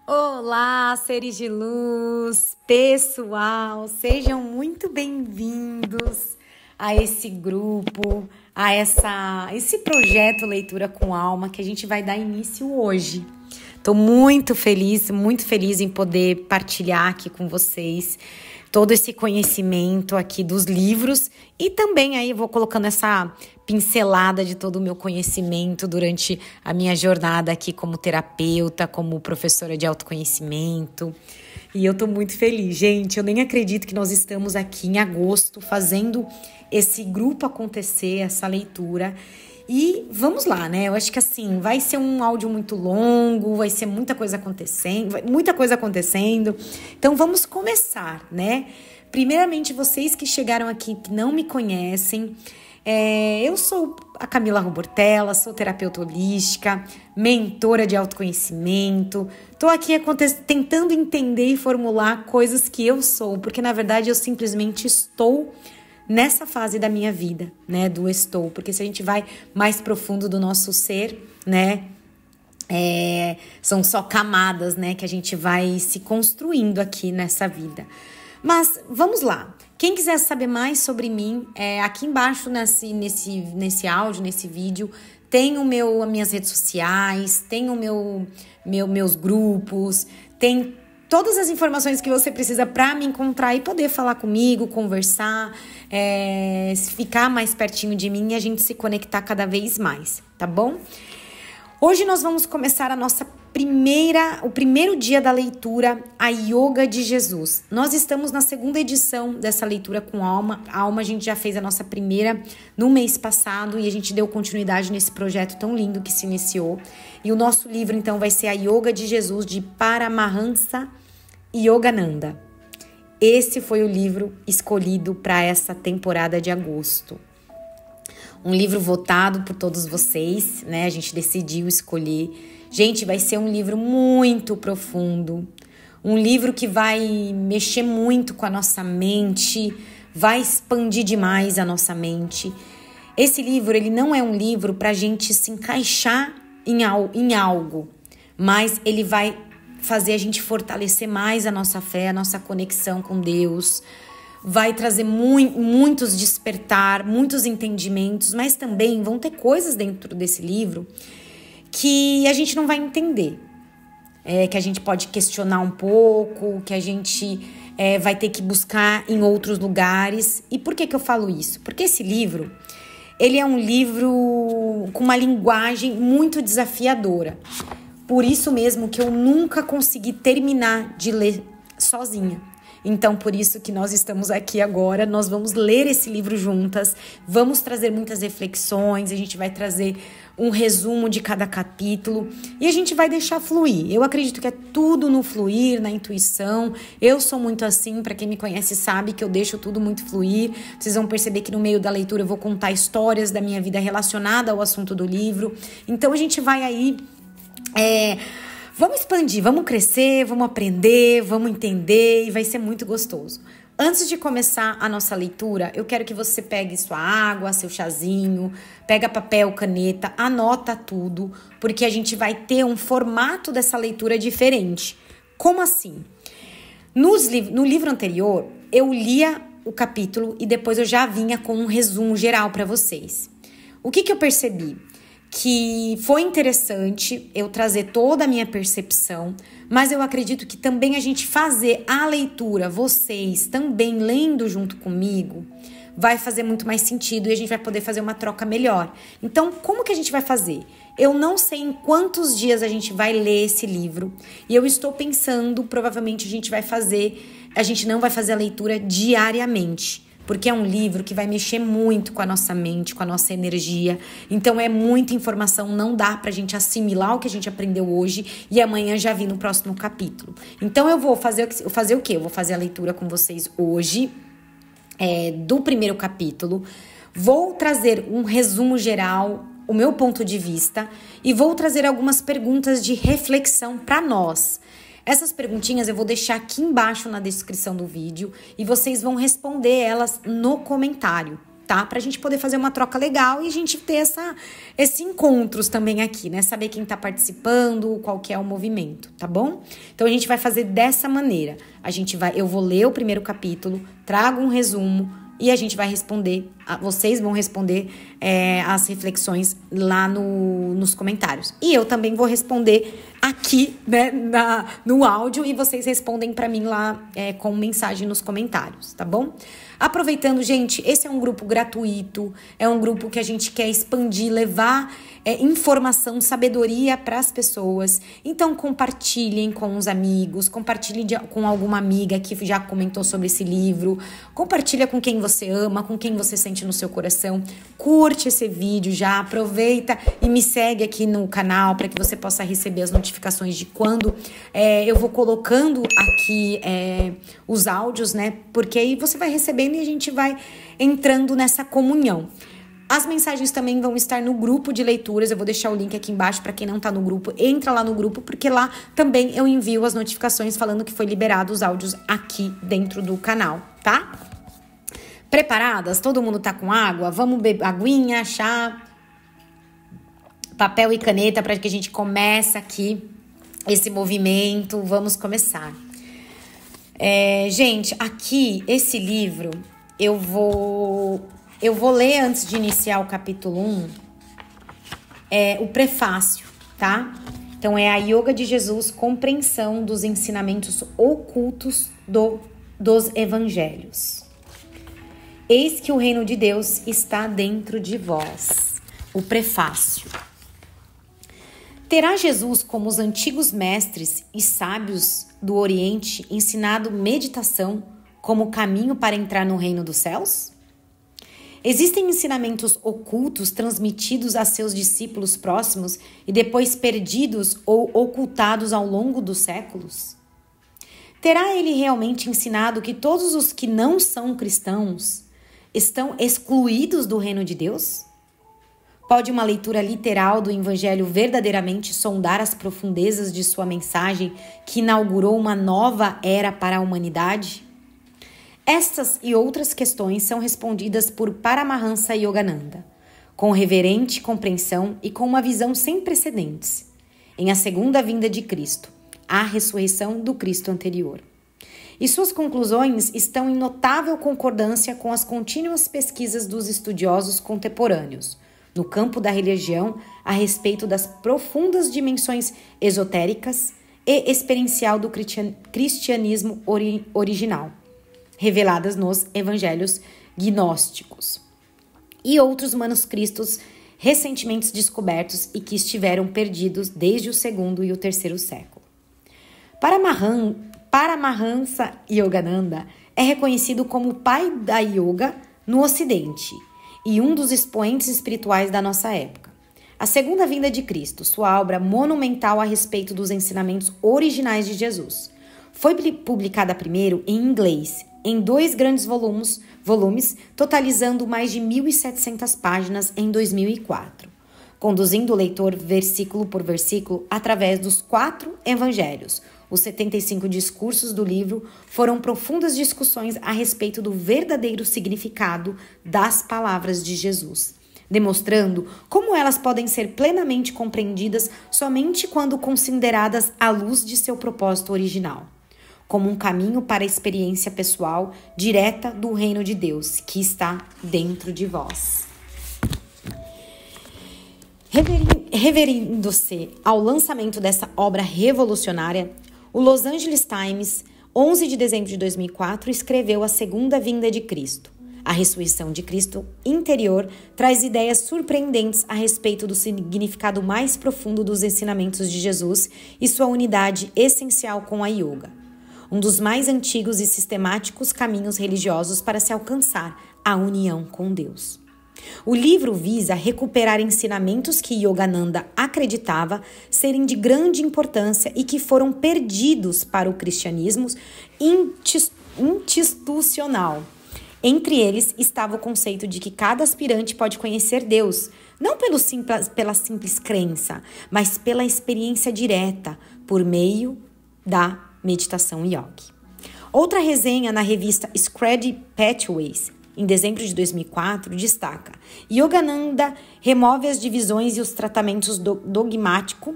Olá, seres de luz, pessoal, sejam muito bem-vindos a esse grupo, esse projeto Leitura com Alma que a gente vai dar início hoje. Estou muito feliz em poder partilhar aqui com vocês todo esse conhecimento aqui dos livros e também aí vou colocando essa pincelada de todo o meu conhecimento durante a minha jornada aqui como terapeuta, como professora de autoconhecimento. E eu tô muito feliz, gente. Eu nem acredito que nós estamos aqui em agosto fazendo esse grupo acontecer, essa leitura. E vamos lá, né? Eu acho que assim, vai ser um áudio muito longo, vai ser muita coisa acontecendo. Então vamos começar, né? Primeiramente, vocês que chegaram aqui, que não me conhecem, eu sou a Camila Rubortella, sou terapeuta holística, mentora de autoconhecimento. Tô aqui tentando entender e formular coisas que eu sou, porque na verdade eu simplesmente estou nessa fase da minha vida, né, do estou, porque se a gente vai mais profundo do nosso ser, né, são só camadas, né, que a gente vai se construindo aqui nessa vida. Mas vamos lá, quem quiser saber mais sobre mim, aqui embaixo nesse áudio, nesse vídeo, tem as minhas redes sociais, tem meus grupos, tem todas as informações que você precisa para me encontrar e poder falar comigo, conversar, ficar mais pertinho de mim e a gente se conectar cada vez mais, tá bom? Hoje nós vamos começar o primeiro dia da leitura, a Yoga de Jesus. Nós estamos na segunda edição dessa leitura com alma. A alma a gente já fez a nossa primeira no mês passado e a gente deu continuidade nesse projeto tão lindo que se iniciou. E o nosso livro então vai ser a Yoga de Jesus de Paramahansa Yogananda. Esse foi o livro escolhido para essa temporada de agosto. Um livro votado por todos vocês, né? A gente decidiu escolher. Gente, vai ser um livro muito profundo. Um livro que vai mexer muito com a nossa mente, vai expandir demais a nossa mente. Esse livro, ele não é um livro para a gente se encaixar em algo, mas ele vai fazer a gente fortalecer mais a nossa fé, a nossa conexão com Deus. Vai trazer muitos despertar, muitos entendimentos, mas também vão ter coisas dentro desse livro que a gente não vai entender. Que a gente pode questionar um pouco, que a gente vai ter que buscar em outros lugares. E por que eu falo isso? Porque esse livro, ele é um livro com uma linguagem muito desafiadora. Por isso mesmo que eu nunca consegui terminar de ler sozinha. Então, por isso que nós estamos aqui agora, nós vamos ler esse livro juntas, vamos trazer muitas reflexões, a gente vai trazer um resumo de cada capítulo e a gente vai deixar fluir. Eu acredito que é tudo no fluir, na intuição. Eu sou muito assim, para quem me conhece sabe que eu deixo tudo muito fluir. Vocês vão perceber que no meio da leitura eu vou contar histórias da minha vida relacionada ao assunto do livro. Então, a gente vai aí... Vamos expandir, vamos crescer, vamos aprender, vamos entender e vai ser muito gostoso. Antes de começar a nossa leitura, eu quero que você pegue sua água, seu chazinho, pega papel, caneta, anota tudo, porque a gente vai ter um formato dessa leitura diferente. Como assim? No livro anterior, eu lia o capítulo e depois eu já vinha com um resumo geral para vocês. O que eu percebi? Que foi interessante eu trazer toda a minha percepção, mas eu acredito que também a gente fazer a leitura, vocês também lendo junto comigo, vai fazer muito mais sentido e a gente vai poder fazer uma troca melhor. Então, como que a gente vai fazer? Eu não sei em quantos dias a gente vai ler esse livro e eu estou pensando, provavelmente a gente não vai fazer a leitura diariamente. Porque é um livro que vai mexer muito com a nossa mente, com a nossa energia. Então é muita informação, não dá pra gente assimilar o que a gente aprendeu hoje e amanhã já vir no próximo capítulo. Então eu vou fazer o quê? Eu vou fazer a leitura com vocês hoje, do primeiro capítulo. Vou trazer um resumo geral, o meu ponto de vista, e vou trazer algumas perguntas de reflexão para nós. Essas perguntinhas eu vou deixar aqui embaixo na descrição do vídeo e vocês vão responder elas no comentário, tá? Pra gente poder fazer uma troca legal e a gente ter esses encontros também aqui, né? Saber quem tá participando, qual que é o movimento, tá bom? Então a gente vai fazer dessa maneira. Eu vou ler o primeiro capítulo, trago um resumo e a gente vai responder, vocês vão responder as reflexões lá nos comentários. E eu também vou responder aqui, né, no áudio, e vocês respondem pra mim lá com mensagem nos comentários, tá bom? Aproveitando, gente, esse é um grupo gratuito, é um grupo que a gente quer expandir, levar informação, sabedoria para as pessoas. Então, compartilhem com os amigos, compartilhem com alguma amiga que já comentou sobre esse livro, compartilha com quem você ama, com quem você sente no seu coração. Curte esse vídeo já, aproveita e me segue aqui no canal para que você possa receber as notificações de quando eu vou colocando aqui os áudios, né? Porque aí você vai recebendo e a gente vai entrando nessa comunhão. As mensagens também vão estar no grupo de leituras, eu vou deixar o link aqui embaixo para quem não tá no grupo, entra lá no grupo, porque lá também eu envio as notificações falando que foi liberado os áudios aqui dentro do canal, tá? Preparadas? Todo mundo tá com água? Vamos beber aguinha, chá, papel e caneta para que a gente comece aqui esse movimento. Vamos começar. Gente, aqui, esse livro, eu vou ler antes de iniciar o capítulo 1, o prefácio, tá? Então, é a Yoga de Jesus, compreensão dos ensinamentos ocultos dos evangelhos. Eis que o reino de Deus está dentro de vós. O prefácio. Terá Jesus, como os antigos mestres e sábios do Oriente, ensinado meditação como caminho para entrar no reino dos céus? Existem ensinamentos ocultos transmitidos a seus discípulos próximos e depois perdidos ou ocultados ao longo dos séculos? Terá ele realmente ensinado que todos os que não são cristãos estão excluídos do reino de Deus? Pode uma leitura literal do Evangelho verdadeiramente sondar as profundezas de sua mensagem que inaugurou uma nova era para a humanidade? Estas e outras questões são respondidas por Paramahansa Yogananda, com reverente compreensão e com uma visão sem precedentes, em A Segunda Vinda de Cristo, a ressurreição do Cristo anterior. E suas conclusões estão em notável concordância com as contínuas pesquisas dos estudiosos contemporâneos, no campo da religião, a respeito das profundas dimensões esotéricas e experiencial do cristianismo original, reveladas nos evangelhos gnósticos e outros manuscritos recentemente descobertos e que estiveram perdidos desde o segundo e o terceiro século. Paramahansa Yogananda é reconhecido como o pai da yoga no Ocidente e um dos expoentes espirituais da nossa época. A Segunda Vinda de Cristo, sua obra monumental a respeito dos ensinamentos originais de Jesus, foi publicada primeiro em inglês, em 2 grandes volumes, totalizando mais de 1.700 páginas em 2004, conduzindo o leitor versículo por versículo através dos 4 evangelhos. Os 75 discursos do livro foram profundas discussões a respeito do verdadeiro significado das palavras de Jesus, demonstrando como elas podem ser plenamente compreendidas somente quando consideradas à luz de seu propósito original, como um caminho para a experiência pessoal direta do reino de Deus que está dentro de vós. Referindo-se ao lançamento dessa obra revolucionária, o Los Angeles Times, 11 de dezembro de 2004, escreveu A Segunda Vinda de Cristo. A ressurreição de Cristo interior traz ideias surpreendentes a respeito do significado mais profundo dos ensinamentos de Jesus e sua unidade essencial com a yoga, um dos mais antigos e sistemáticos caminhos religiosos para se alcançar a união com Deus. O livro visa recuperar ensinamentos que Yogananda acreditava serem de grande importância e que foram perdidos para o cristianismo institucional. Entre eles estava o conceito de que cada aspirante pode conhecer Deus, não pela simples crença, mas pela experiência direta, por meio da meditação yogi. Outra resenha na revista Scrady Pathways em dezembro de 2004, destaca: Yogananda remove as divisões e os tratamentos dogmáticos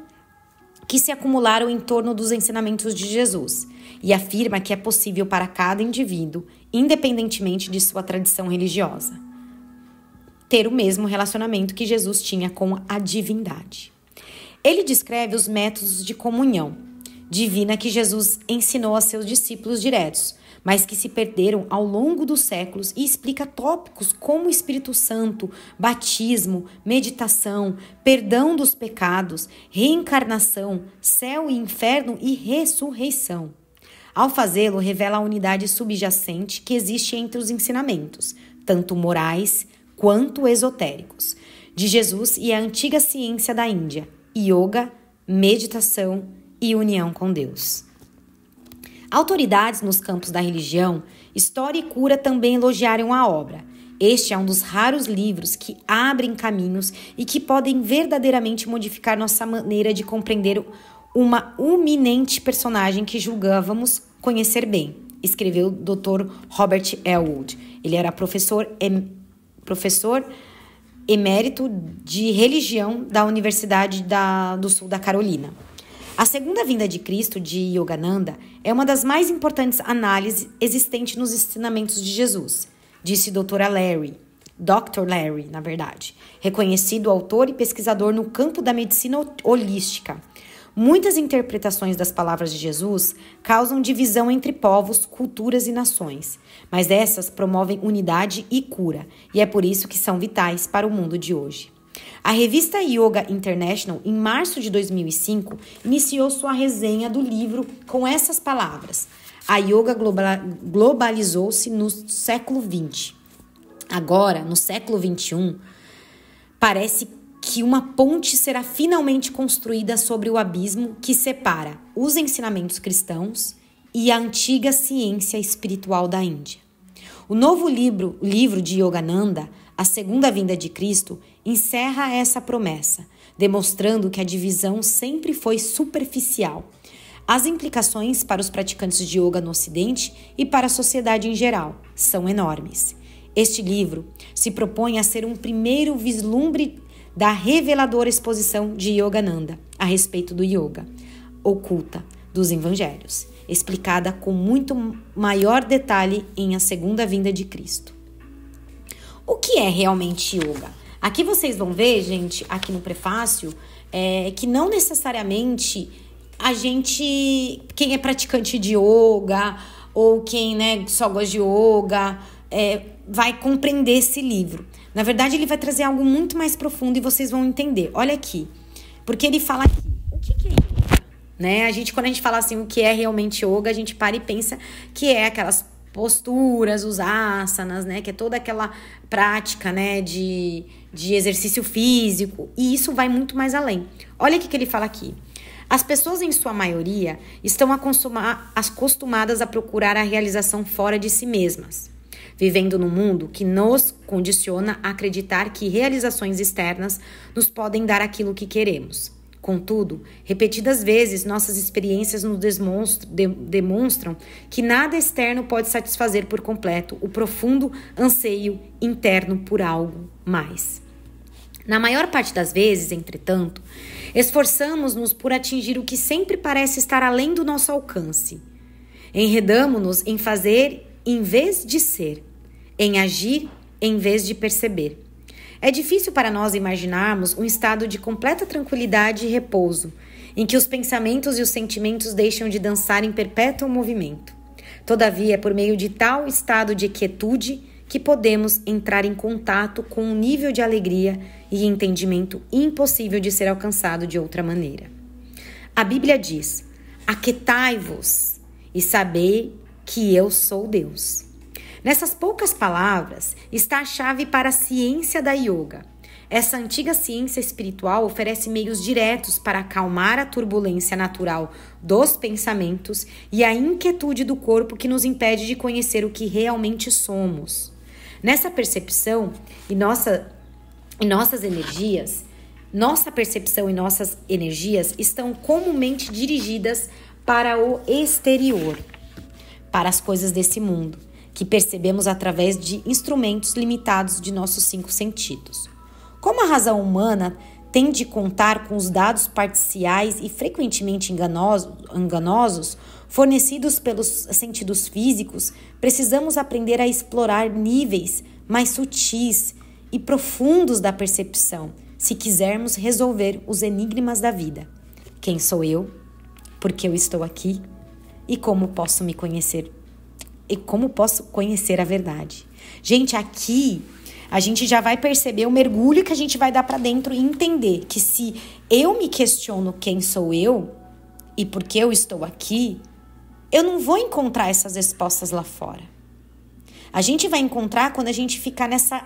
que se acumularam em torno dos ensinamentos de Jesus e afirma que é possível para cada indivíduo, independentemente de sua tradição religiosa, ter o mesmo relacionamento que Jesus tinha com a divindade. Ele descreve os métodos de comunhão divina que Jesus ensinou a seus discípulos diretos, mas que se perderam ao longo dos séculos, e explica tópicos como o Espírito Santo, batismo, meditação, perdão dos pecados, reencarnação, céu e inferno e ressurreição. Ao fazê-lo, revela a unidade subjacente que existe entre os ensinamentos, tanto morais quanto esotéricos, de Jesus e a antiga ciência da Índia, yoga, meditação e união com Deus. Autoridades nos campos da religião, história e cura também elogiaram a obra. Este é um dos raros livros que abrem caminhos e que podem verdadeiramente modificar nossa maneira de compreender uma iminente personagem que julgávamos conhecer bem, escreveu o Dr. Robert Elwood. Ele era professor emérito de religião da Universidade do Sul da Carolina. A segunda vinda de Cristo, de Yogananda, é uma das mais importantes análises existentes nos ensinamentos de Jesus, disse Dr. Larry, na verdade, reconhecido autor e pesquisador no campo da medicina holística. Muitas interpretações das palavras de Jesus causam divisão entre povos, culturas e nações, mas essas promovem unidade e cura, e é por isso que são vitais para o mundo de hoje. A revista Yoga International, em março de 2005, iniciou sua resenha do livro com essas palavras: a yoga globalizou-se no século XX. Agora, no século XXI, parece que uma ponte será finalmente construída sobre o abismo que separa os ensinamentos cristãos e a antiga ciência espiritual da Índia. O novo livro de Yogananda, A Segunda Vinda de Cristo, encerra essa promessa, demonstrando que a divisão sempre foi superficial. As implicações para os praticantes de yoga no Ocidente e para a sociedade em geral são enormes. Este livro se propõe a ser um primeiro vislumbre da reveladora exposição de Yogananda a respeito do yoga oculta dos evangelhos, explicada com muito maior detalhe em A Segunda Vinda de Cristo. O que é realmente yoga? Aqui vocês vão ver, gente, aqui no prefácio, que não necessariamente quem é praticante de yoga ou quem, só gosta de yoga, vai compreender esse livro. Na verdade, ele vai trazer algo muito mais profundo e vocês vão entender. Olha aqui, porque ele fala aqui, o que é yoga? Quando a gente fala assim, o que é realmente yoga, a gente para e pensa que é aquelas posturas, os asanas, que é toda aquela prática, de exercício físico, e isso vai muito mais além. Olha o que ele fala aqui. As pessoas, em sua maioria, estão acostumadas a procurar a realização fora de si mesmas, vivendo num mundo que nos condiciona a acreditar que realizações externas nos podem dar aquilo que queremos. Contudo, repetidas vezes, nossas experiências nos demonstram que nada externo pode satisfazer por completo o profundo anseio interno por algo mais. Na maior parte das vezes, entretanto, esforçamo-nos por atingir o que sempre parece estar além do nosso alcance. Enredamo-nos em fazer em vez de ser, em agir em vez de perceber. É difícil para nós imaginarmos um estado de completa tranquilidade e repouso, em que os pensamentos e os sentimentos deixam de dançar em perpétuo movimento. Todavia, é por meio de tal estado de quietude que podemos entrar em contato com um nível de alegria e entendimento impossível de ser alcançado de outra maneira. A Bíblia diz: aquietai-vos e sabei que eu sou Deus. Nessas poucas palavras está a chave para a ciência da yoga. Essa antiga ciência espiritual oferece meios diretos para acalmar a turbulência natural dos pensamentos e a inquietude do corpo que nos impede de conhecer o que realmente somos. Nessa percepção nossa percepção e nossas energias estão comumente dirigidas para o exterior, para as coisas desse mundo, que percebemos através de instrumentos limitados de nossos 5 sentidos. Como a razão humana tem de contar com os dados parciais e frequentemente enganosos fornecidos pelos sentidos físicos, precisamos aprender a explorar níveis mais sutis e profundos da percepção, se quisermos resolver os enigmas da vida. Quem sou eu? Por que eu estou aqui? E como posso me conhecer? E como posso conhecer a verdade? Gente, aqui a gente já vai perceber o mergulho que a gente vai dar para dentro e entender que se eu me questiono quem sou eu e por que eu estou aqui, eu não vou encontrar essas respostas lá fora. A gente vai encontrar quando a gente ficar nessa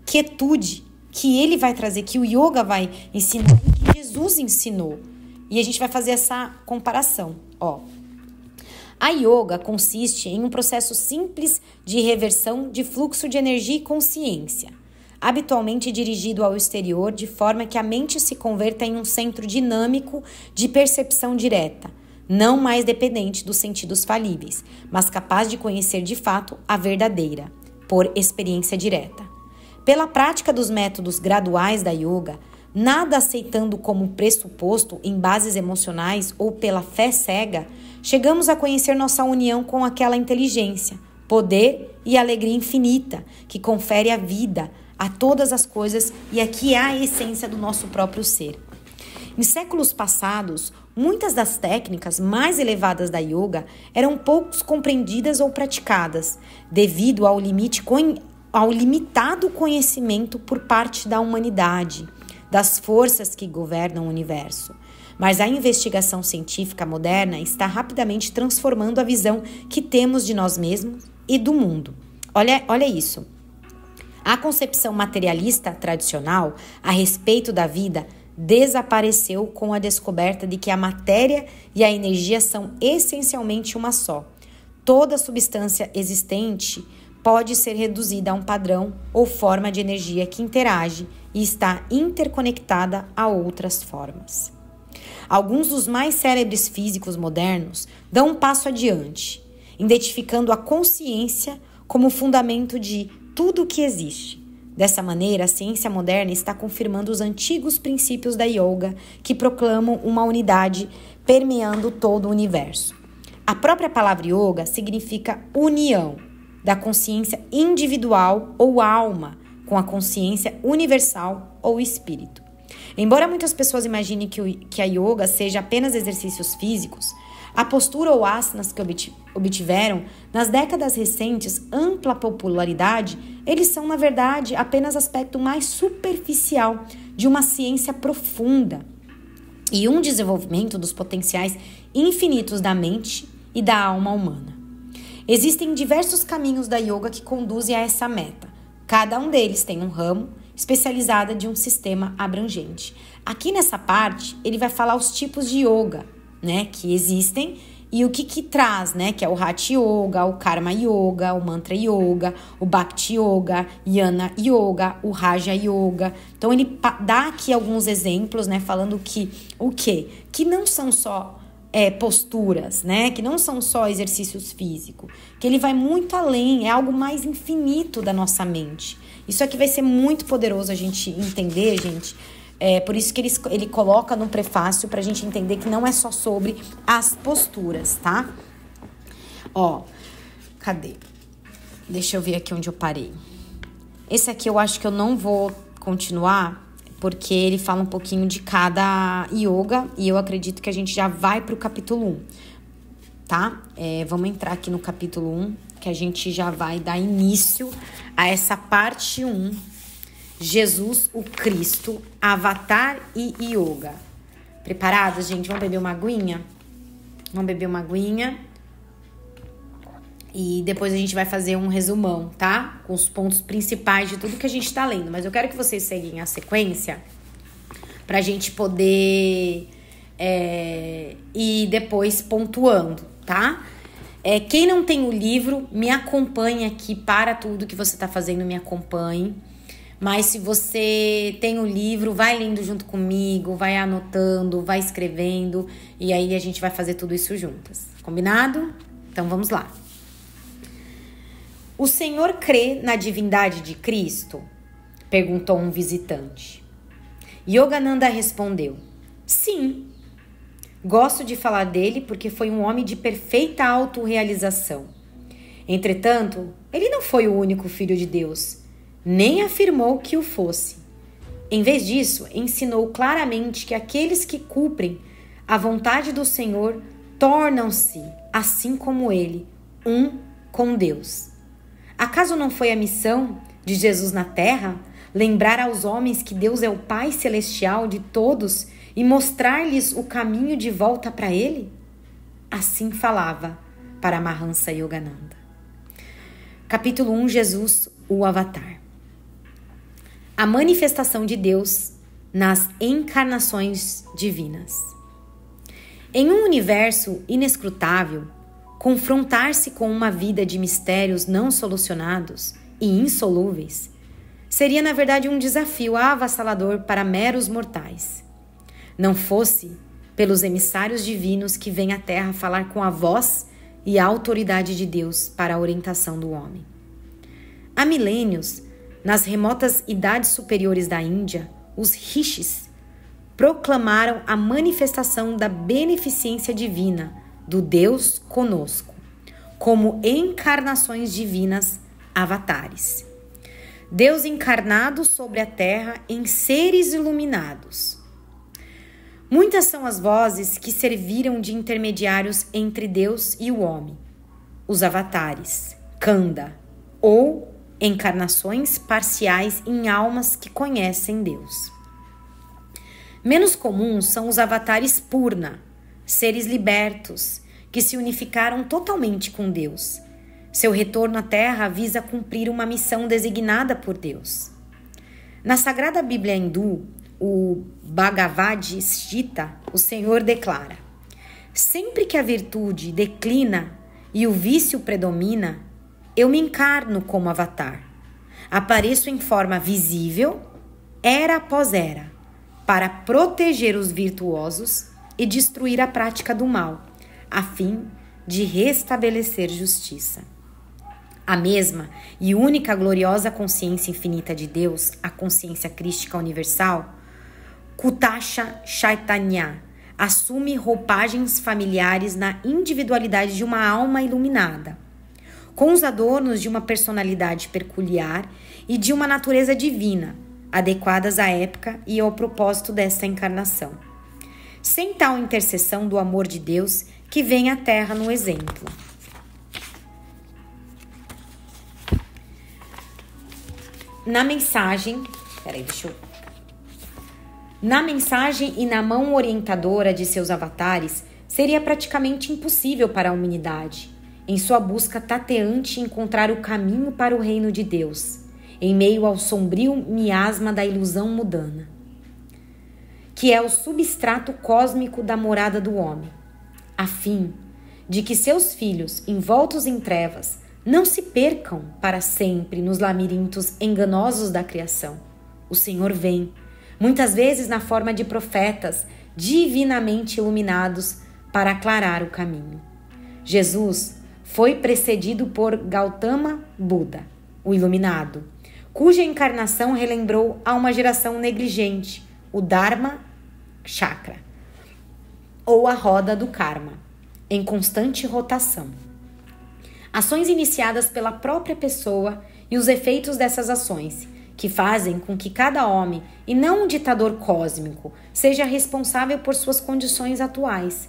quietude que ele vai trazer, que o yoga vai ensinar e que Jesus ensinou. E a gente vai fazer essa comparação, ó. A yoga consiste em um processo simples de reversão de fluxo de energia e consciência, habitualmente dirigido ao exterior, de forma que a mente se converta em um centro dinâmico de percepção direta, não mais dependente dos sentidos falíveis, mas capaz de conhecer de fato a verdadeira, por experiência direta. Pela prática dos métodos graduais da yoga, nada aceitando como pressuposto em bases emocionais ou pela fé cega, chegamos a conhecer nossa união com aquela inteligência, poder e alegria infinita que confere a vida a todas as coisas e aqui é a essência do nosso próprio ser. Em séculos passados, muitas das técnicas mais elevadas da yoga eram pouco compreendidas ou praticadas, devido ao limitado conhecimento por parte da humanidade, das forças que governam o universo. Mas a investigação científica moderna está rapidamente transformando a visão que temos de nós mesmos e do mundo. Olha isso. A concepção materialista tradicional a respeito da vida desapareceu com a descoberta de que a matéria e a energia são essencialmente uma só. Toda substância existente pode ser reduzida a um padrão ou forma de energia que interage e está interconectada a outras formas. Alguns dos mais cérebres físicos modernos dão um passo adiante, identificando a consciência como fundamento de tudo o que existe. Dessa maneira, a ciência moderna está confirmando os antigos princípios da yoga que proclamam uma unidade permeando todo o universo. A própria palavra yoga significa união da consciência individual ou alma com a consciência universal ou espírito. Embora muitas pessoas imaginem que a yoga seja apenas exercícios físicos, a postura ou asanas que obtiveram nas décadas recentes ampla popularidade, eles são, na verdade, apenas aspecto mais superficial de uma ciência profunda e um desenvolvimento dos potenciais infinitos da mente e da alma humana. Existem diversos caminhos da yoga que conduzem a essa meta. Cada um deles tem um ramo especializado de um sistema abrangente. Aqui nessa parte, ele vai falar os tipos de yoga, né, que existem e o que traz, né, que é o Hatha Yoga, o Karma Yoga, o Mantra Yoga, o Bhakti Yoga, Jnana Yoga, o Raja Yoga. Então, ele dá aqui alguns exemplos, né, falando que não são só posturas, né? Que não são só exercícios físicos, que ele vai muito além, é algo mais infinito da nossa mente. Isso aqui vai ser muito poderoso a gente entender, gente. Por isso que ele coloca no prefácio pra gente entender que não é só sobre as posturas, tá? Ó, cadê? Deixa eu ver aqui onde eu parei. Esse aqui eu acho que eu não vou continuar, porque ele fala um pouquinho de cada yoga e eu acredito que a gente já vai pro capítulo 1, tá? Vamos entrar aqui no capítulo 1, que a gente já vai dar início a essa parte 1, Jesus, o Cristo, Avatar e Yoga. Preparados, gente? Vamos beber uma aguinha? Vamos beber uma aguinha. E depois a gente vai fazer um resumão, tá? Com os pontos principais de tudo que a gente tá lendo. Mas eu quero que vocês seguem a sequência pra gente poder ir depois pontuando, tá? Quem não tem o livro, me acompanhe aqui. Para tudo que você tá fazendo, me acompanhe. Mas se você tem o livro, vai lendo junto comigo, vai anotando, vai escrevendo. E aí a gente vai fazer tudo isso juntas. Combinado? Então vamos lá. O senhor crê na divindade de Cristo? Perguntou um visitante. Yogananda respondeu: sim. Gosto de falar dele porque foi um homem de perfeita autorrealização. Entretanto, ele não foi o único filho de Deus, nem afirmou que o fosse. Em vez disso, ensinou claramente que aqueles que cumprem a vontade do Senhor tornam-se, assim como ele, um com Deus. Acaso não foi a missão de Jesus na terra lembrar aos homens que Deus é o Pai Celestial de todos e mostrar-lhes o caminho de volta para Ele? Assim falava Paramahansa Yogananda. Capítulo 1, Jesus, o Avatar. A manifestação de Deus nas encarnações divinas. Em um universo inescrutável, confrontar-se com uma vida de mistérios não solucionados e insolúveis seria, na verdade, um desafio avassalador para meros mortais. Não fosse pelos emissários divinos que vêm à Terra falar com a voz e a autoridade de Deus para a orientação do homem. Há milênios, nas remotas idades superiores da Índia, os rishis proclamaram a manifestação da beneficência divina do Deus conosco, como encarnações divinas avatares. Deus encarnado sobre a terra em seres iluminados. Muitas são as vozes que serviram de intermediários entre Deus e o homem, os avatares, Kanda, ou encarnações parciais em almas que conhecem Deus. Menos comuns são os avatares Purna, seres libertos, que se unificaram totalmente com Deus. Seu retorno à Terra visa cumprir uma missão designada por Deus. Na Sagrada Bíblia Hindu, o Bhagavad Gita, o Senhor declara: sempre que a virtude declina e o vício predomina, eu me encarno como avatar. Apareço em forma visível, era após era, para proteger os virtuosos e destruir a prática do mal, a fim de restabelecer justiça. A mesma e única gloriosa consciência infinita de Deus, a consciência crística universal, Kutasha Chaitanya, assume roupagens familiares na individualidade de uma alma iluminada, com os adornos de uma personalidade peculiar e de uma natureza divina, adequadas à época e ao propósito desta encarnação. Sem tal intercessão do amor de Deus que vem à Terra no exemplo. Na mensagem e na mão orientadora de seus avatares, seria praticamente impossível para a humanidade, em sua busca tateante, encontrar o caminho para o reino de Deus, em meio ao sombrio miasma da ilusão mundana, que é o substrato cósmico da morada do homem, a fim de que seus filhos, envoltos em trevas, não se percam para sempre nos labirintos enganosos da criação. O Senhor vem, muitas vezes na forma de profetas divinamente iluminados, para aclarar o caminho. Jesus foi precedido por Gautama Buda, o iluminado, cuja encarnação relembrou a uma geração negligente o Dharma Chakra, ou a roda do karma, em constante rotação. Ações iniciadas pela própria pessoa e os efeitos dessas ações, que fazem com que cada homem, e não um ditador cósmico, seja responsável por suas condições atuais.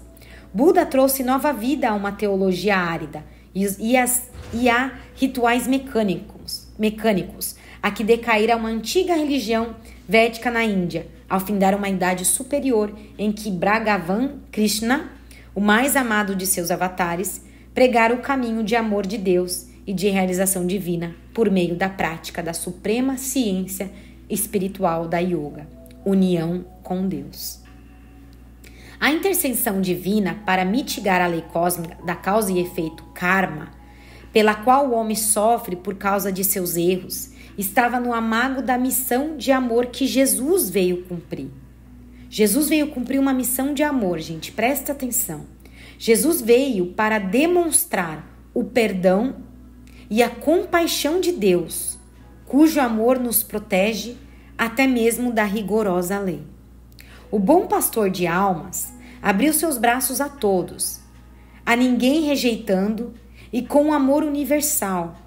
Buda trouxe nova vida a uma teologia árida e a rituais mecânicos, a que decaíra uma antiga religião védica na Índia, ao findar uma idade superior em que Bhagavan Krishna, o mais amado de seus avatares, pregara o caminho de amor de Deus e de realização divina por meio da prática da suprema ciência espiritual da yoga, união com Deus. A intercessão divina para mitigar a lei cósmica da causa e efeito karma, pela qual o homem sofre por causa de seus erros, estava no amago da missão de amor que Jesus veio cumprir. Jesus veio cumprir uma missão de amor, gente, presta atenção. Jesus veio para demonstrar o perdão e a compaixão de Deus, cujo amor nos protege até mesmo da rigorosa lei. O bom pastor de almas abriu seus braços a todos, a ninguém rejeitando e com um amor universal,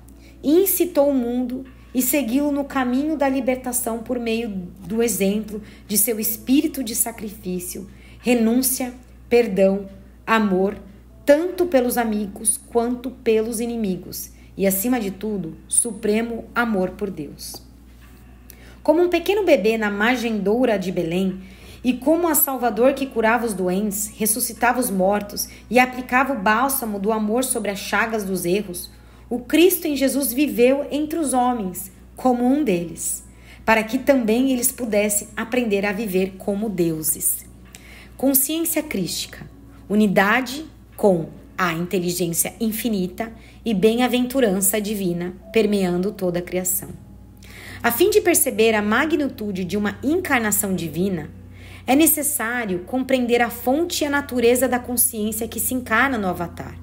e incitou o mundo e segui-lo no caminho da libertação por meio do exemplo de seu espírito de sacrifício, renúncia, perdão, amor, tanto pelos amigos quanto pelos inimigos, e, acima de tudo, supremo amor por Deus. Como um pequeno bebê na manjedoura de Belém, e como a Salvador que curava os doentes, ressuscitava os mortos e aplicava o bálsamo do amor sobre as chagas dos erros, o Cristo em Jesus viveu entre os homens como um deles, para que também eles pudessem aprender a viver como deuses. Consciência crística, unidade com a inteligência infinita e bem-aventurança divina permeando toda a criação. A fim de perceber a magnitude de uma encarnação divina, é necessário compreender a fonte e a natureza da consciência que se encarna no Avatar.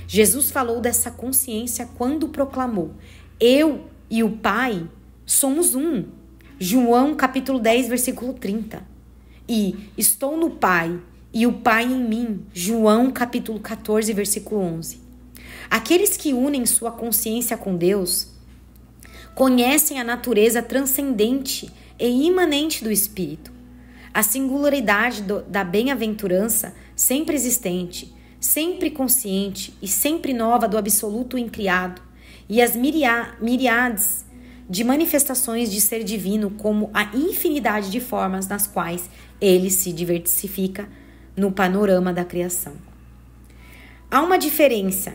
Jesus falou dessa consciência quando proclamou: eu e o Pai somos um. João capítulo 10, versículo 30. E estou no Pai e o Pai em mim. João capítulo 14, versículo 11. Aqueles que unem sua consciência com Deus conhecem a natureza transcendente e imanente do Espírito, a singularidade da bem-aventurança sempre existente, sempre consciente e sempre nova do absoluto incriado, e as miríades de manifestações de ser divino, como a infinidade de formas nas quais ele se diversifica no panorama da criação. Há uma diferença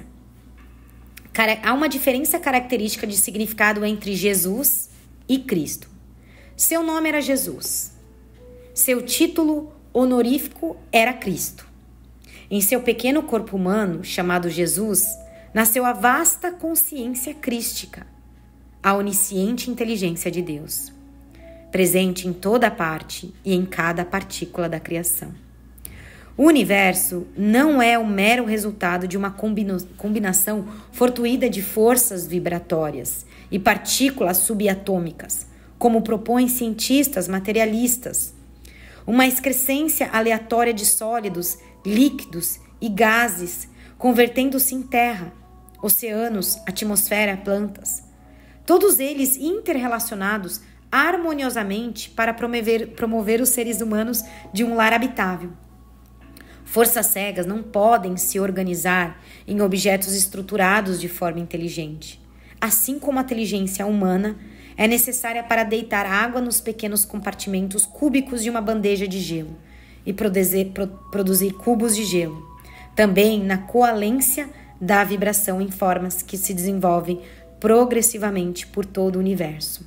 característica de significado entre Jesus e Cristo. Seu nome era Jesus. Seu título honorífico era Cristo. Em seu pequeno corpo humano, chamado Jesus, nasceu a vasta consciência crística, a onisciente inteligência de Deus, presente em toda parte e em cada partícula da criação. O universo não é o mero resultado de uma combinação fortuita de forças vibratórias e partículas subatômicas, como propõem cientistas materialistas. Uma excrescência aleatória de sólidos, líquidos e gases, convertendo-se em terra, oceanos, atmosfera, plantas. Todos eles interrelacionados harmoniosamente para promover os seres humanos de um lar habitável. Forças cegas não podem se organizar em objetos estruturados de forma inteligente. Assim como a inteligência humana é necessária para deitar água nos pequenos compartimentos cúbicos de uma bandeja de gelo e produzir cubos de gelo. Também na coalência da vibração em formas que se desenvolvem progressivamente por todo o universo.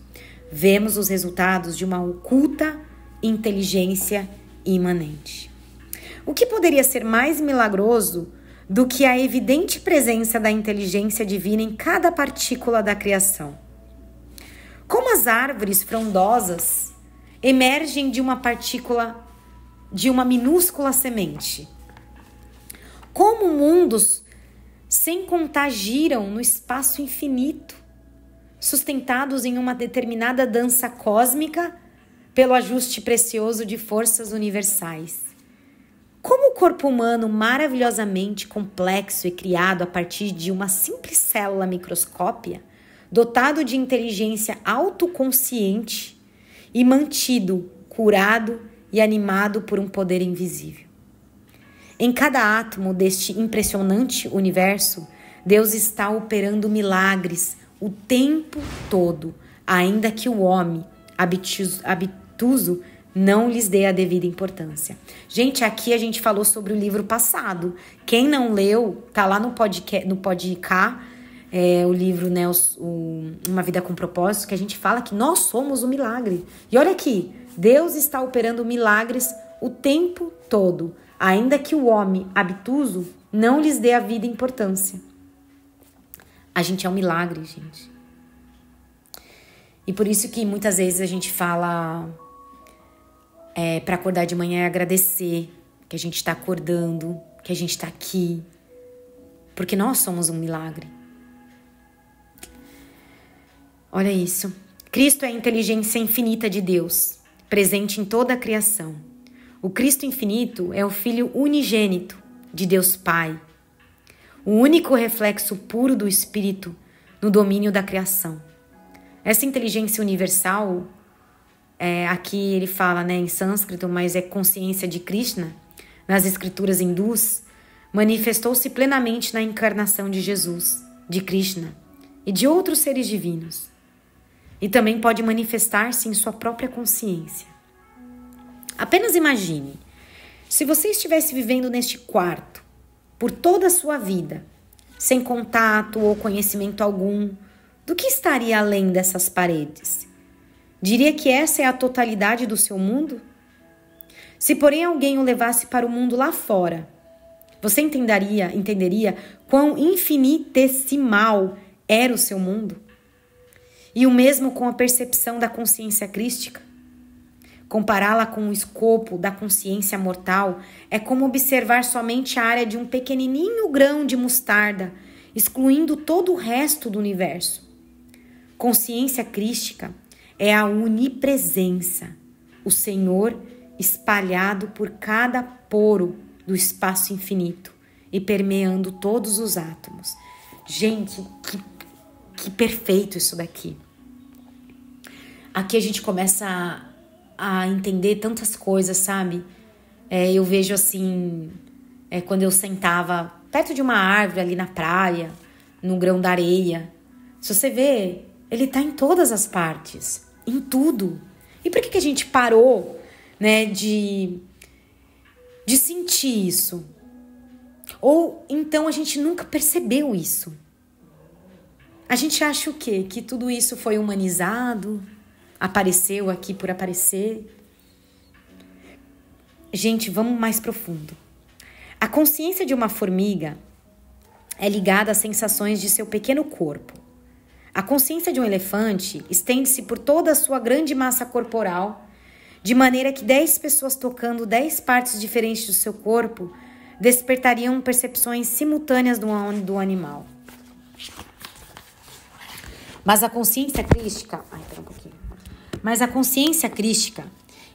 Vemos os resultados de uma oculta inteligência imanente. O que poderia ser mais milagroso do que a evidente presença da inteligência divina em cada partícula da criação? Como as árvores frondosas emergem de uma partícula, de uma minúscula semente? Como mundos sem contar giram no espaço infinito, sustentados em uma determinada dança cósmica pelo ajuste precioso de forças universais. Como o corpo humano maravilhosamente complexo e criado a partir de uma simples célula microscópica, dotado de inteligência autoconsciente e mantido, curado e animado por um poder invisível. Em cada átomo deste impressionante universo, Deus está operando milagres o tempo todo, ainda que o homem habituso não lhes dê a devida importância. Gente, aqui a gente falou sobre o livro passado. Quem não leu, tá lá no podcast, o livro, né, Uma Vida com Propósito, que a gente fala que nós somos o milagre. E olha aqui, Deus está operando milagres o tempo todo, ainda que o homem obtuso não lhes dê a vida importância. A gente é um milagre, gente. E por isso que muitas vezes a gente fala para acordar de manhã é agradecer que a gente está acordando, que a gente está aqui, porque nós somos um milagre. Olha isso. Cristo é a inteligência infinita de Deus, presente em toda a criação. O Cristo infinito é o Filho unigênito de Deus Pai, o único reflexo puro do Espírito no domínio da criação. Essa inteligência universal, aqui ele fala, em sânscrito, mas é consciência de Krishna, nas escrituras hindus, manifestou-se plenamente na encarnação de Jesus, de Krishna e de outros seres divinos. E também pode manifestar-se em sua própria consciência. Apenas imagine, se você estivesse vivendo neste quarto por toda a sua vida, sem contato ou conhecimento algum, do que estaria além dessas paredes? Diria que essa é a totalidade do seu mundo? Se, porém, alguém o levasse para o mundo lá fora, você entenderia quão infinitesimal era o seu mundo? E o mesmo com a percepção da consciência crística? Compará-la com o escopo da consciência mortal é como observar somente a área de um pequenininho grão de mostarda, excluindo todo o resto do universo. Consciência crística é a onipresença, o Senhor espalhado por cada poro do espaço infinito e permeando todos os átomos. Gente, que perfeito isso daqui. Aqui a gente começa a entender tantas coisas, sabe? Eu vejo assim, quando eu sentava perto de uma árvore ali na praia, no grão da areia. Se você vê, ele tá em todas as partes, em tudo. E por que a gente parou, de sentir isso? Ou então a gente nunca percebeu isso? A gente acha o quê? Que tudo isso foi humanizado, apareceu aqui por aparecer? Gente, vamos mais profundo. A consciência de uma formiga é ligada às sensações de seu pequeno corpo. A consciência de um elefante estende-se por toda a sua grande massa corporal, de maneira que 10 pessoas tocando 10 partes diferentes do seu corpo despertariam percepções simultâneas do animal. Mas a consciência crística... Mas a consciência crística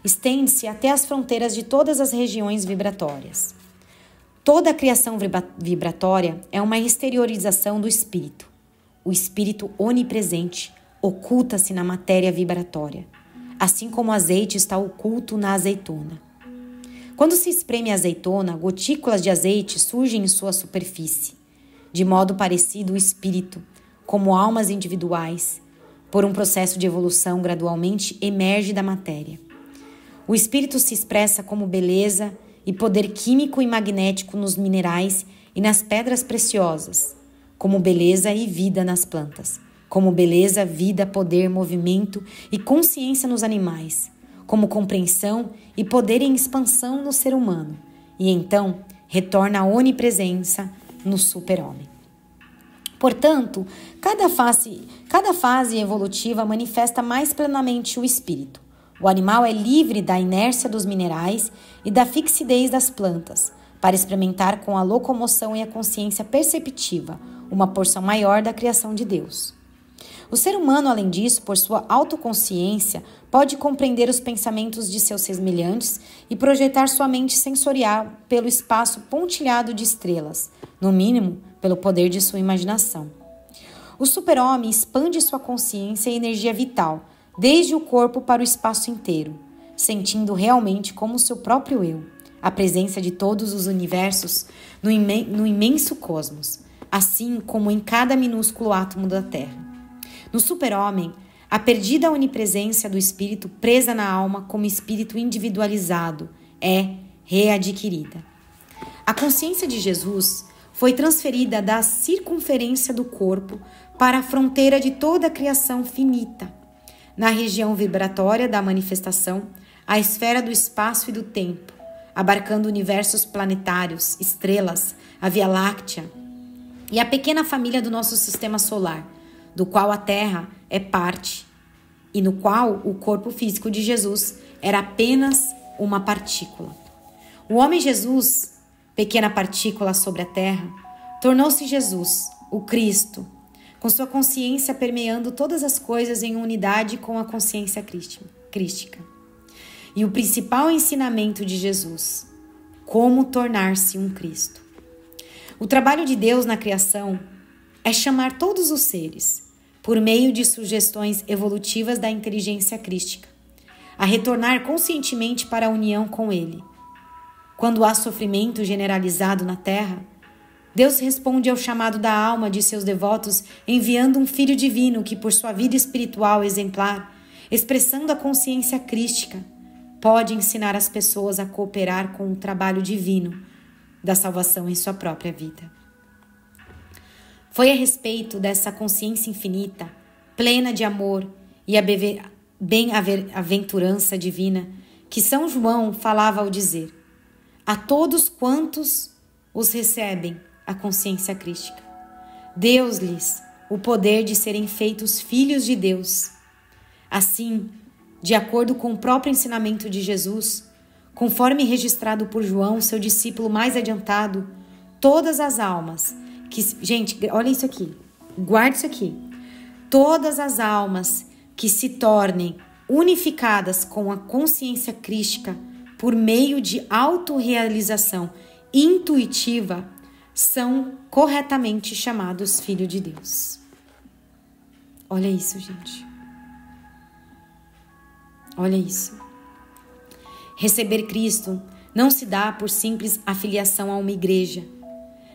estende-se até as fronteiras de todas as regiões vibratórias. Toda a criação vibratória é uma exteriorização do espírito. O espírito onipresente oculta-se na matéria vibratória, assim como o azeite está oculto na azeitona. Quando se espreme a azeitona, gotículas de azeite surgem em sua superfície. De modo parecido, o espírito, como almas individuais, por um processo de evolução, gradualmente emerge da matéria. O espírito se expressa como beleza e poder químico e magnético nos minerais e nas pedras preciosas, como beleza e vida nas plantas, como beleza, vida, poder, movimento e consciência nos animais, como compreensão e poder em expansão no ser humano, e então retorna a onipresença no super-homem. Portanto, cada fase evolutiva manifesta mais plenamente o espírito. O animal é livre da inércia dos minerais e da fixidez das plantas, para experimentar com a locomoção e a consciência perceptiva uma porção maior da criação de Deus. O ser humano, além disso, por sua autoconsciência, pode compreender os pensamentos de seus semelhantes e projetar sua mente sensorial pelo espaço pontilhado de estrelas, no mínimo, pelo poder de sua imaginação. O super-homem expande sua consciência e energia vital, desde o corpo para o espaço inteiro, sentindo realmente como seu próprio eu, a presença de todos os universos no imenso cosmos, assim como em cada minúsculo átomo da Terra. No super-homem, a perdida onipresença do espírito presa na alma como espírito individualizado é readquirida. A consciência de Jesus foi transferida da circunferência do corpo para a fronteira de toda a criação finita. Na região vibratória da manifestação, a esfera do espaço e do tempo, abarcando universos planetários, estrelas, a Via Láctea e a pequena família do nosso sistema solar, do qual a Terra é parte, e no qual o corpo físico de Jesus era apenas uma partícula. O homem Jesus, pequena partícula sobre a Terra, tornou-se Jesus, o Cristo, com sua consciência permeando todas as coisas em unidade com a consciência crística. E o principal ensinamento de Jesus: como tornar-se um Cristo. O trabalho de Deus na criação é chamar todos os seres, por meio de sugestões evolutivas da inteligência crística, a retornar conscientemente para a união com Ele. Quando há sofrimento generalizado na Terra, Deus responde ao chamado da alma de seus devotos enviando um Filho divino que, por sua vida espiritual exemplar, expressando a consciência crística, pode ensinar as pessoas a cooperar com o trabalho divino da salvação em sua própria vida. Foi a respeito dessa consciência infinita, plena de amor e a bem-aventurança divina que São João falava ao dizer: a todos quantos os recebem a consciência crística, Deus-lhes o poder de serem feitos filhos de Deus. Assim, de acordo com o próprio ensinamento de Jesus, conforme registrado por João, seu discípulo mais adiantado, todas as almas que... Gente, olha isso aqui, guarde isso aqui. Todas as almas que se tornem unificadas com a consciência crística por meio de autorrealização intuitiva são corretamente chamados filhos de Deus. Olha isso, gente. Olha isso. Receber Cristo não se dá por simples afiliação a uma igreja,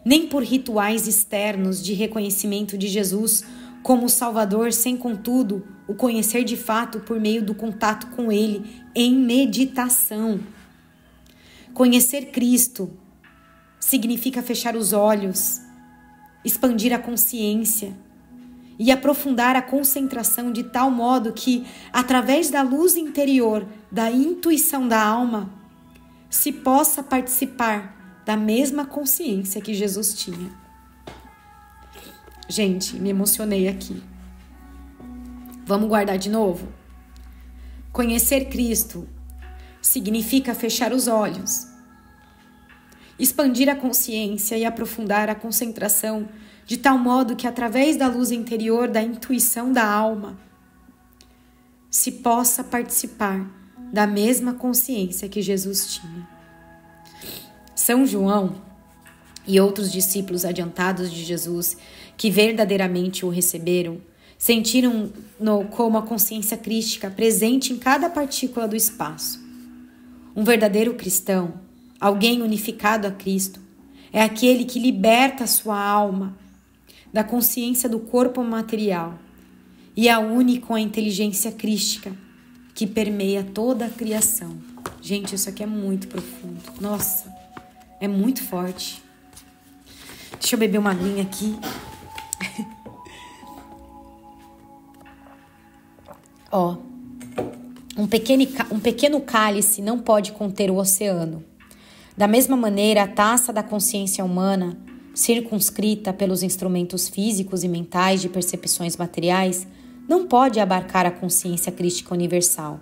nem por rituais externos de reconhecimento de Jesus como Salvador, sem, contudo, o conhecer de fato por meio do contato com Ele em meditação. Conhecer Cristo significa fechar os olhos, expandir a consciência e aprofundar a concentração de tal modo que, através da luz interior da intuição da alma, se possa participar da mesma consciência que Jesus tinha. Gente, me emocionei aqui. Vamos guardar de novo? Conhecer Cristo significa fechar os olhos, expandir a consciência e aprofundar a concentração de tal modo que, através da luz interior da intuição da alma, se possa participar da mesma consciência que Jesus tinha. São João e outros discípulos adiantados de Jesus que verdadeiramente o receberam, sentiram-no como a consciência crística presente em cada partícula do espaço. Um verdadeiro cristão, alguém unificado a Cristo, é aquele que liberta a sua alma da consciência do corpo material e a une com a inteligência crística que permeia toda a criação. Gente, isso aqui é muito profundo. Nossa, é muito forte. Deixa eu beber uma aguinha aqui. Ó, um pequeno cálice não pode conter o oceano. Da mesma maneira, a taça da consciência humana, circunscrita pelos instrumentos físicos e mentais de percepções materiais, não pode abarcar a consciência crística universal.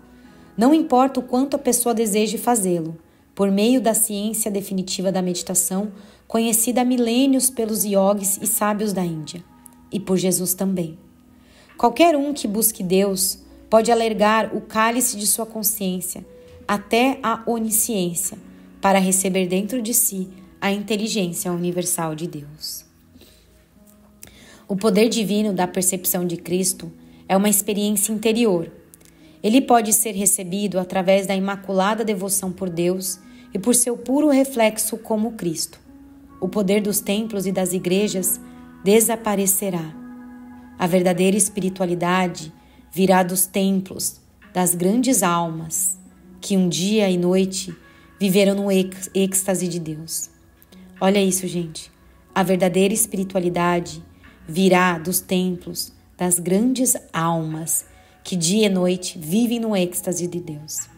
Não importa o quanto a pessoa deseje fazê-lo, por meio da ciência definitiva da meditação, conhecida há milênios pelos yogis e sábios da Índia, e por Jesus também. Qualquer um que busque Deus pode alargar o cálice de sua consciência até a onisciência, para receber dentro de si a inteligência universal de Deus. O poder divino da percepção de Cristo é uma experiência interior. Ele pode ser recebido através da imaculada devoção por Deus e por seu puro reflexo como Cristo. O poder dos templos e das igrejas desaparecerá. A verdadeira espiritualidade virá dos templos, das grandes almas, que um dia e noite viveram no êxtase de Deus. Olha isso, gente. A verdadeira espiritualidade virá dos templos, das grandes almas, que dia e noite vivem no êxtase de Deus.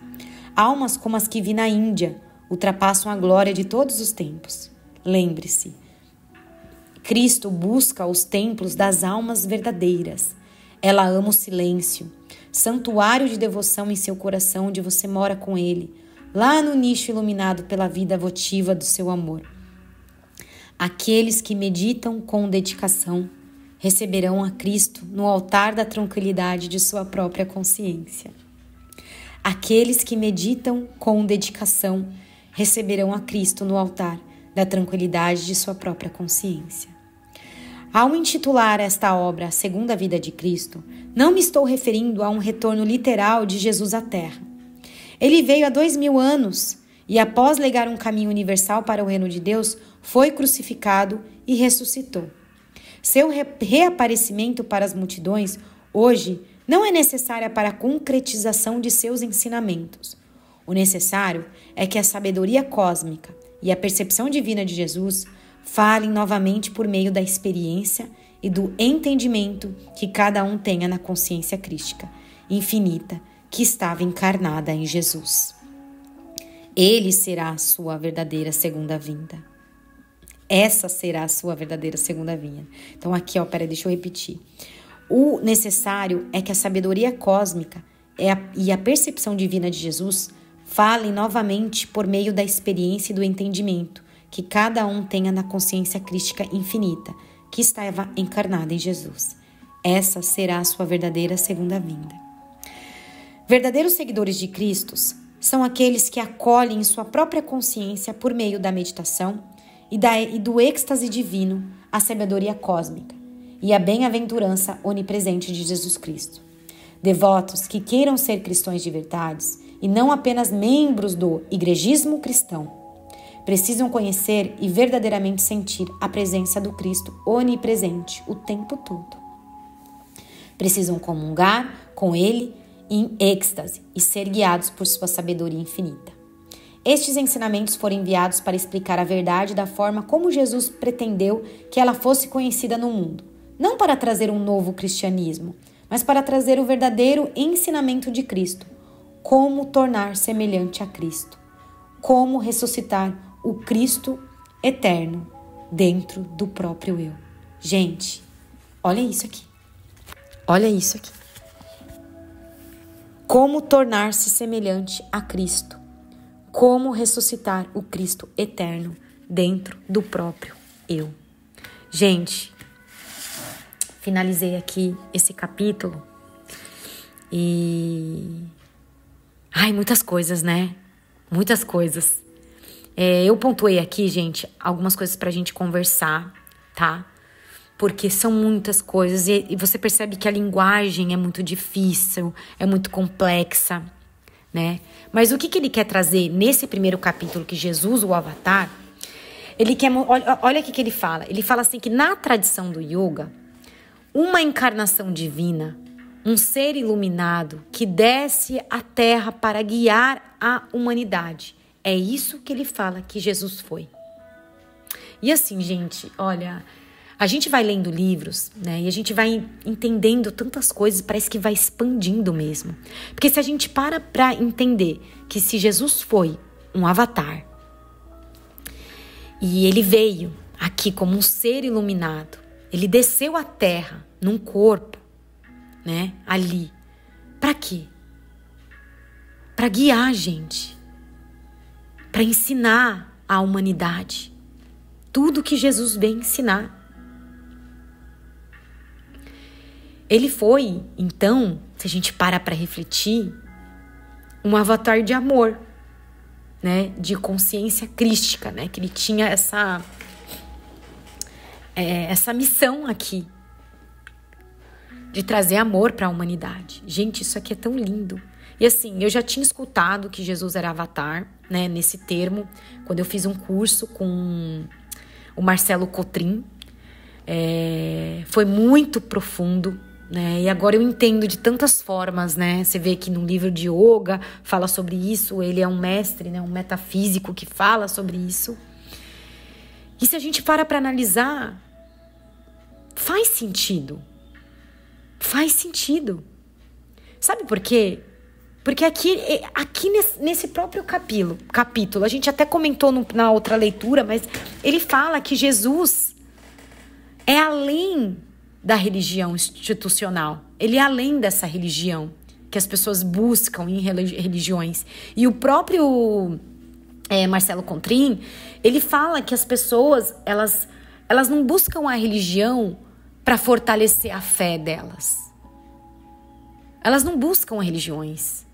Almas como as que vi na Índia ultrapassam a glória de todos os tempos. Lembre-se, Cristo busca os templos das almas verdadeiras. Ela ama o silêncio, santuário de devoção em seu coração onde você mora com Ele, lá no nicho iluminado pela vida votiva do seu amor. Aqueles que meditam com dedicação receberão a Cristo no altar da tranquilidade de sua própria consciência. Aqueles que meditam com dedicação receberão a Cristo no altar da tranquilidade de sua própria consciência. Ao intitular esta obra A Segunda Vida de Cristo, não me estou referindo a um retorno literal de Jesus à Terra. Ele veio há 2000 anos e, após legar um caminho universal para o reino de Deus, foi crucificado e ressuscitou. Seu reaparecimento para as multidões hoje não é necessária para a concretização de seus ensinamentos. O necessário é que a sabedoria cósmica e a percepção divina de Jesus falem novamente por meio da experiência e do entendimento que cada um tenha na consciência crística, infinita, que estava encarnada em Jesus. Ele será a sua verdadeira segunda vinda. Essa será a sua verdadeira segunda vinda. Então aqui, deixa eu repetir. O necessário é que a sabedoria cósmica e a percepção divina de Jesus falem novamente por meio da experiência e do entendimento que cada um tenha na consciência crística infinita, que estava encarnada em Jesus. Essa será a sua verdadeira segunda vinda. Verdadeiros seguidores de Cristo são aqueles que acolhem em sua própria consciência, por meio da meditação e do êxtase divino, a sabedoria cósmica e a bem-aventurança onipresente de Jesus Cristo. Devotos que queiram ser cristãos de verdade e não apenas membros do igrejismo cristão, precisam conhecer e verdadeiramente sentir a presença do Cristo onipresente o tempo todo. Precisam comungar com Ele em êxtase e ser guiados por sua sabedoria infinita. Estes ensinamentos foram enviados para explicar a verdade da forma como Jesus pretendeu que ela fosse conhecida no mundo, não para trazer um novo cristianismo, mas para trazer o verdadeiro ensinamento de Cristo, como tornar semelhante a Cristo, como ressuscitar o Cristo eterno dentro do próprio eu. Gente, olha isso aqui. Olha isso aqui. Como tornar-se semelhante a Cristo. Como ressuscitar o Cristo eterno dentro do próprio eu. Gente, finalizei aqui esse capítulo e... muitas coisas, né? Muitas coisas. Eu pontuei aqui, gente, algumas coisas pra gente conversar, tá? Porque são muitas coisas e você percebe que a linguagem é muito difícil, é muito complexa, né? Mas o que ele quer trazer nesse primeiro capítulo, que Jesus, o Avatar, ele quer... Olha o que ele fala. Ele fala assim que na tradição do yoga, uma encarnação divina, um ser iluminado que desce à Terra para guiar a humanidade. É isso que ele fala que Jesus foi. E assim, gente, olha, a gente vai lendo livros, né? E a gente vai entendendo tantas coisas, parece que vai expandindo mesmo. Porque se a gente para entender que se Jesus foi um avatar e ele veio aqui como um ser iluminado, ele desceu à Terra num corpo, né? Ali. Pra quê? Pra guiar a gente. Para ensinar a humanidade tudo que Jesus vem ensinar. Ele foi, então, se a gente para refletir, um avatar de amor, né? De consciência crística, né? Que ele tinha essa missão aqui de trazer amor para a humanidade. Gente, isso aqui é tão lindo. E assim, eu já tinha escutado que Jesus era avatar, né, nesse termo, quando eu fiz um curso com o Marcelo Cotrim. Foi muito profundo, né, e agora eu entendo de tantas formas, né. Você vê que no livro de yoga fala sobre isso, ele é um mestre, né, um metafísico que fala sobre isso. E se a gente para analisar, faz sentido. Faz sentido. Sabe por quê? Porque aqui nesse próprio capítulo, a gente até comentou na outra leitura, mas ele fala que Jesus é além da religião institucional. Ele é além dessa religião que as pessoas buscam em religiões. E o próprio Marcelo Contrim, ele fala que as pessoas, elas não buscam a religião para fortalecer a fé delas. Elas não buscam religiões.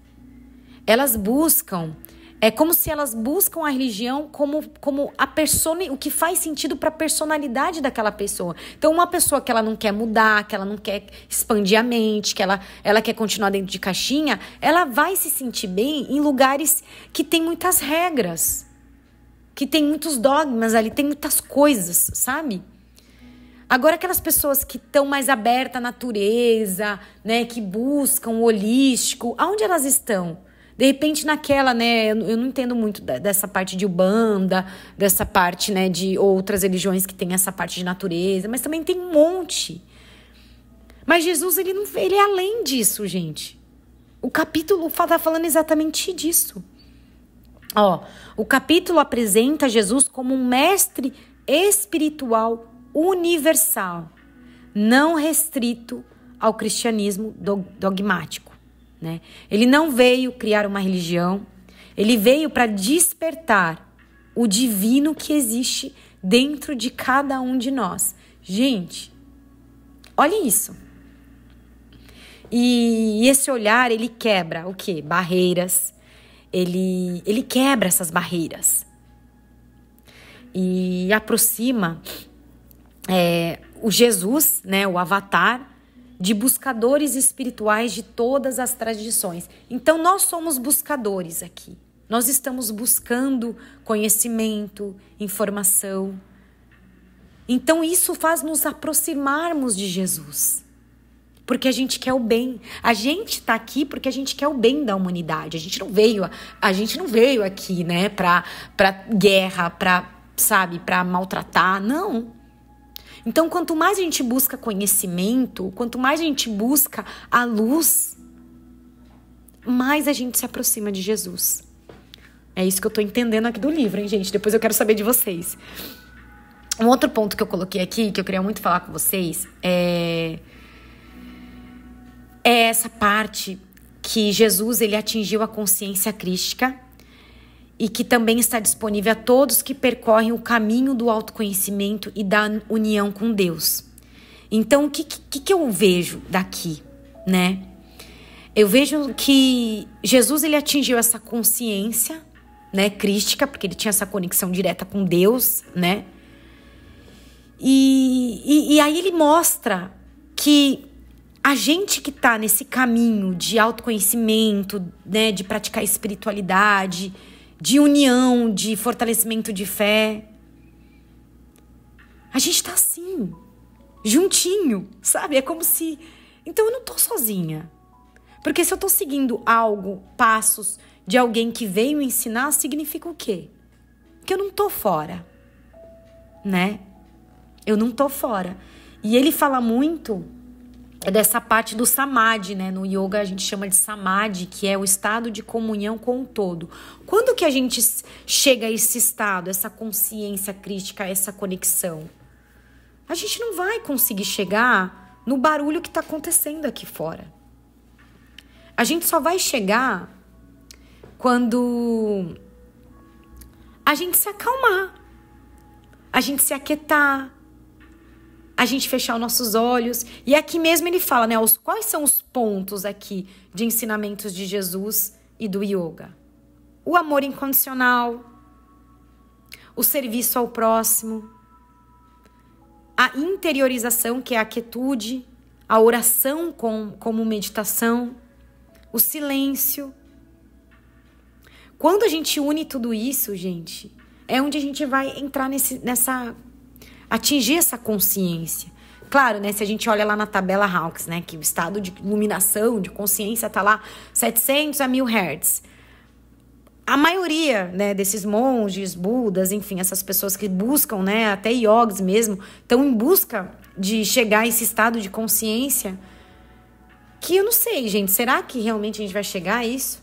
Elas buscam, é como se elas buscam a religião como a persona, o que faz sentido para a personalidade daquela pessoa. Então, uma pessoa que ela não quer mudar, que ela não quer expandir a mente, que ela quer continuar dentro de caixinha, ela vai se sentir bem em lugares que tem muitas regras, que tem muitos dogmas ali, tem muitas coisas, sabe? Agora, aquelas pessoas que estão mais abertas à natureza, né, que buscam o holístico, aonde elas estão? De repente naquela, né, eu não entendo muito dessa parte de Umbanda, dessa parte, né, de outras religiões que tem essa parte de natureza, mas também tem um monte. Mas Jesus, ele é além disso, gente. O capítulo está falando exatamente disso. O capítulo apresenta Jesus como um mestre espiritual universal, não restrito ao cristianismo dogmático. Né? Ele não veio criar uma religião, ele veio para despertar o divino que existe dentro de cada um de nós. Gente, olha isso. E esse olhar, ele quebra o quê? Barreiras. Ele quebra essas barreiras. E aproxima o Jesus, né, o avatar, de buscadores espirituais de todas as tradições. Então, nós somos buscadores aqui. Nós estamos buscando conhecimento, informação. Então, isso faz nos aproximarmos de Jesus. Porque a gente quer o bem. A gente está aqui porque a gente quer o bem da humanidade. A gente não veio aqui, né, para guerra, para maltratar. Não. Então, quanto mais a gente busca conhecimento, quanto mais a gente busca a luz, mais a gente se aproxima de Jesus. É isso que eu tô entendendo aqui do livro, hein, gente? Depois eu quero saber de vocês. Um outro ponto que eu coloquei aqui, que eu queria muito falar com vocês, é essa parte que Jesus, ele atingiu a consciência crística e que também está disponível a todos que percorrem o caminho do autoconhecimento e da união com Deus. Então, o que eu vejo daqui, né? Eu vejo que Jesus, ele atingiu essa consciência, né, crística, porque ele tinha essa conexão direta com Deus, né? E aí ele mostra que a gente que está nesse caminho de autoconhecimento, né, de praticar espiritualidade, de união, de fortalecimento de fé, a gente tá assim, juntinho, sabe? É como se... Então eu não tô sozinha. Porque se eu tô seguindo algo, passos de alguém que veio ensinar, significa o quê? Que eu não tô fora, né? Eu não tô fora. E ele fala muito dessa parte do samadhi, né? No yoga a gente chama de samadhi, que é o estado de comunhão com o todo. Quando que a gente chega a esse estado, essa consciência crítica, essa conexão? A gente não vai conseguir chegar no barulho que está acontecendo aqui fora. A gente só vai chegar quando a gente se acalmar, a gente se aquietar, a gente fechar os nossos olhos. E aqui mesmo ele fala, né, quais são os pontos aqui de ensinamentos de Jesus e do yoga? O amor incondicional, o serviço ao próximo, a interiorização, que é a quietude, a oração como meditação, o silêncio. Quando a gente une tudo isso, gente, é onde a gente vai entrar atingir essa consciência. Claro, né, se a gente olha lá na tabela Hawkes, né, que o estado de iluminação, de consciência tá lá 700 a 1000 Hz. A maioria, né, desses monges, budas, enfim, essas pessoas que buscam, né, até yogis mesmo, estão em busca de chegar a esse estado de consciência que eu não sei, gente, será que realmente a gente vai chegar a isso?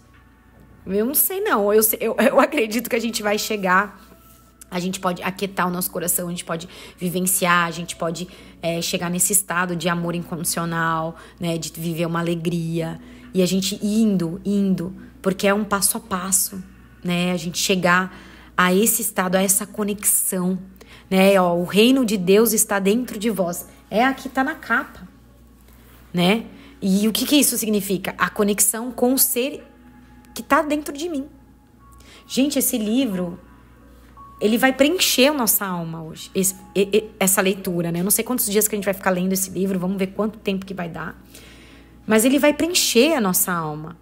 Eu não sei, não. Eu acredito que a gente vai chegar. A gente pode aquietar o nosso coração, a gente pode vivenciar, a gente pode chegar nesse estado de amor incondicional, né, de viver uma alegria. E a gente indo, porque é um passo a passo, né, a gente chegar a esse estado, a essa conexão. né? Ó, o reino de Deus está dentro de vós. Aqui tá na capa, né? E o que isso significa? A conexão com o ser que tá dentro de mim. Gente, esse livro, ele vai preencher a nossa alma hoje, essa leitura, né? Eu não sei quantos dias que a gente vai ficar lendo esse livro, vamos ver quanto tempo que vai dar. Mas ele vai preencher a nossa alma.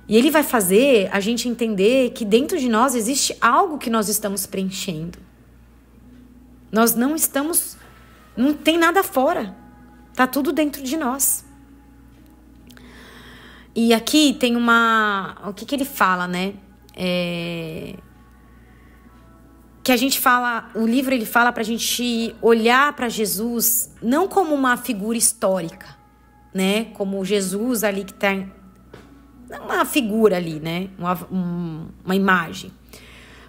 E ele vai fazer a gente entender que dentro de nós existe algo que nós estamos preenchendo. Nós não estamos... Não tem nada fora. Tá tudo dentro de nós. E aqui tem uma... O que ele fala, né? Que a gente fala... O livro, ele fala pra gente olhar para Jesus não como uma figura histórica, né? Como Jesus ali que tá... Não uma figura ali, né? Uma imagem.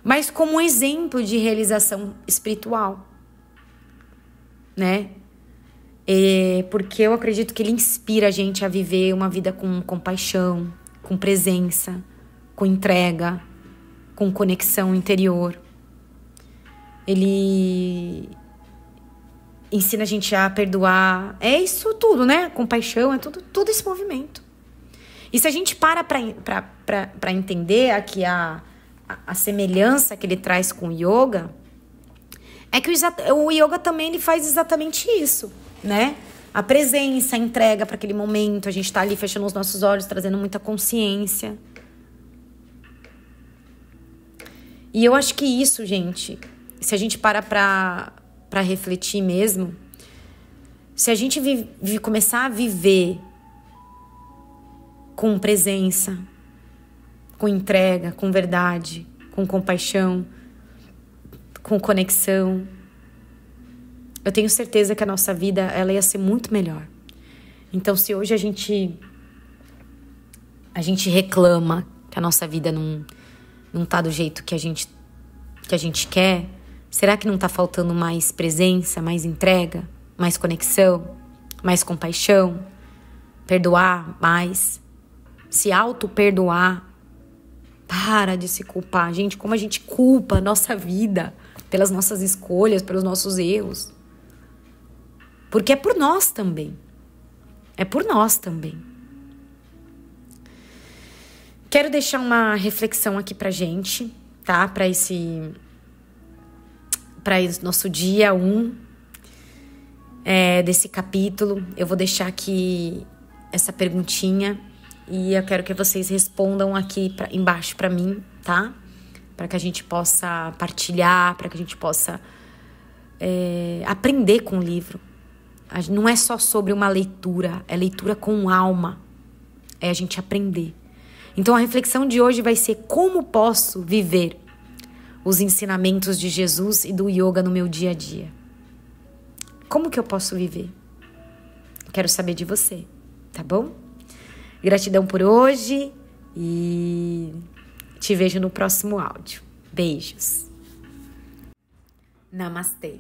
Mas como um exemplo de realização espiritual, né? Porque eu acredito que ele inspira a gente a viver uma vida com compaixão, com presença, com entrega, com conexão interior. Ele ensina a gente a perdoar. É isso tudo, né? Compaixão, é tudo esse movimento. E se a gente para entender aqui a semelhança que ele traz com o yoga, é que o yoga também ele faz exatamente isso, né? A presença, a entrega para aquele momento, a gente tá ali fechando os nossos olhos, trazendo muita consciência. E eu acho que isso, gente, se a gente para refletir mesmo, se a gente começar a viver com presença, com entrega, com verdade, com compaixão, com conexão, eu tenho certeza que a nossa vida ela ia ser muito melhor. Então, se hoje a gente reclama que a nossa vida não tá do jeito que a gente quer, será que não tá faltando mais presença, mais entrega, mais conexão, mais compaixão, perdoar mais, se auto-perdoar? Para de se culpar. Gente, como a gente culpa a nossa vida pelas nossas escolhas, pelos nossos erros. Porque é por nós também. É por nós também. Quero deixar uma reflexão aqui pra gente, tá? Para esse nosso dia 1 desse capítulo. Eu vou deixar aqui essa perguntinha e eu quero que vocês respondam aqui embaixo pra mim, tá? Para que a gente possa partilhar, para que a gente possa aprender com o livro. Não é só sobre uma leitura, é leitura com alma. É a gente aprender. Então a reflexão de hoje vai ser: como posso viver os ensinamentos de Jesus e do yoga no meu dia a dia? Como que eu posso viver? Quero saber de você, tá bom? Gratidão por hoje e te vejo no próximo áudio. Beijos. Namastê.